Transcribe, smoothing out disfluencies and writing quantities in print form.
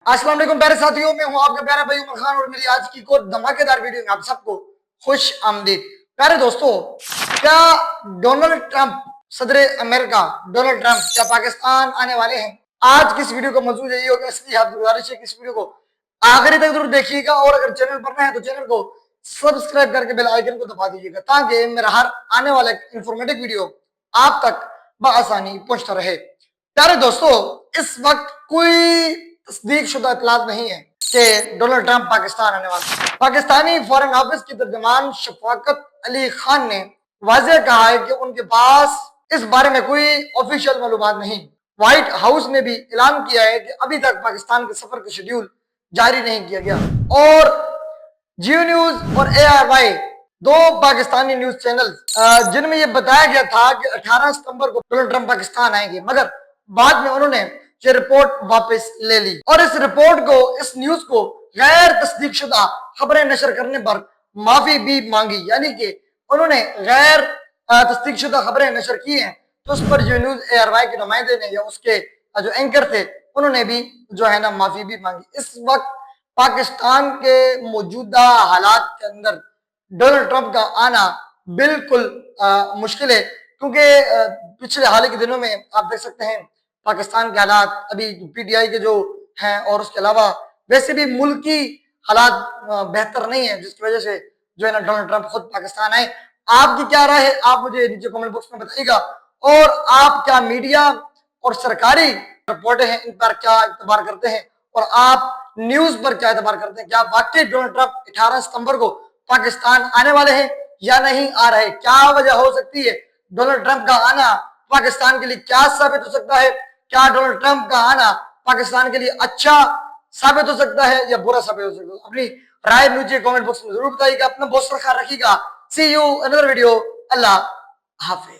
अस्सलाम वालेकुम प्यारे साथियों, मैं हूं आपका प्यारा भाई उमर खान और मेरी आज की को धमाकेदार वीडियो में आप सबको खुश आमदीद। प्यारे दोस्तों, क्या डोनाल्ड ट्रंप सदर अमेरिका डोनाल्ड ट्रंप क्या पाकिस्तान आने वाले हैं? आज की इस वीडियो का मौजूद यही होगा, इसलिए आपसे गुजारिश है कि इस वीडियो को आखिरी तक जरूर देखिएगा और अगर चैनल पर नए हैं तो चैनल को सब्सक्राइब करके बेल आइकन को दबा दीजिएगा ताकि मेरा हर आने वाला इंफॉर्मेटिव वीडियो आप तक बआसानी पहुंचता रहे। प्यारे दोस्तों, इस वक्त कोई तस्दीक शुदा इतलात नहीं है कि डोनाल्ड ट्रंप पाकिस्तान आने वाला है। पाकिस्तानी फॉरेन ऑफिस की तर्जमान शफाकत अली खान ने वाज़ेह कहा है कि उनके पास इस बारे में कोई ऑफिशियल मालूमात नहीं। व्हाइट हाउस ने भी ऐलान किया है कि अभी तक पाकिस्तान के सफर का शेड्यूल जारी नहीं किया गया। और जियो न्यूज और ARY दो पाकिस्तानी न्यूज चैनल जिनमें यह बताया गया था कि 18 सितंबर को डोनाल्ड ट्रंप पाकिस्तान आएंगे, मगर बाद में उन्होंने ये रिपोर्ट वापस ले ली और इस रिपोर्ट को, इस न्यूज को गैर तस्दीक शुदा खबरें नशर करने पर माफी भी मांगी। यानी कि उन्होंने गैर तस्दीक शुदा खबरें नशर की हैं तो उस पर जो न्यूज ARY के नुमाइंदे ने या उसके जो एंकर थे उन्होंने भी जो है ना माफी भी मांगी। इस वक्त पाकिस्तान के मौजूदा हालात के अंदर डोनाल्ड ट्रंप का आना बिल्कुल मुश्किल है, क्योंकि पिछले हाल के दिनों में आप देख सकते हैं पाकिस्तान के हालात अभी PTI के जो हैं और उसके अलावा वैसे भी मुल्की हालात बेहतर नहीं है, जिसकी वजह से जो है ना डोनाल्ड ट्रंप खुद पाकिस्तान आए। आपकी क्या राय है आप मुझे नीचे कमेंट बॉक्स में बताइएगा और आप क्या मीडिया और सरकारी रिपोर्टें हैं इन पर क्या इतबार करते हैं और आप न्यूज पर क्या इतबार करते हैं? क्या वाकई डोनाल्ड ट्रंप 18 सितंबर को पाकिस्तान आने वाले हैं या नहीं आ रहे? क्या वजह हो सकती है डोनाल्ड ट्रंप का आना पाकिस्तान के लिए क्या साबित हो सकता है? क्या डोनाल्ड ट्रंप का आना पाकिस्तान के लिए अच्छा साबित हो सकता है या बुरा साबित हो सकता है? अपनी राय नीचे कमेंट बॉक्स में जरूर बताइएगा। अपना बहुत सारा ख्याल रखिएगा। See you another video. अल्लाह हाफिज।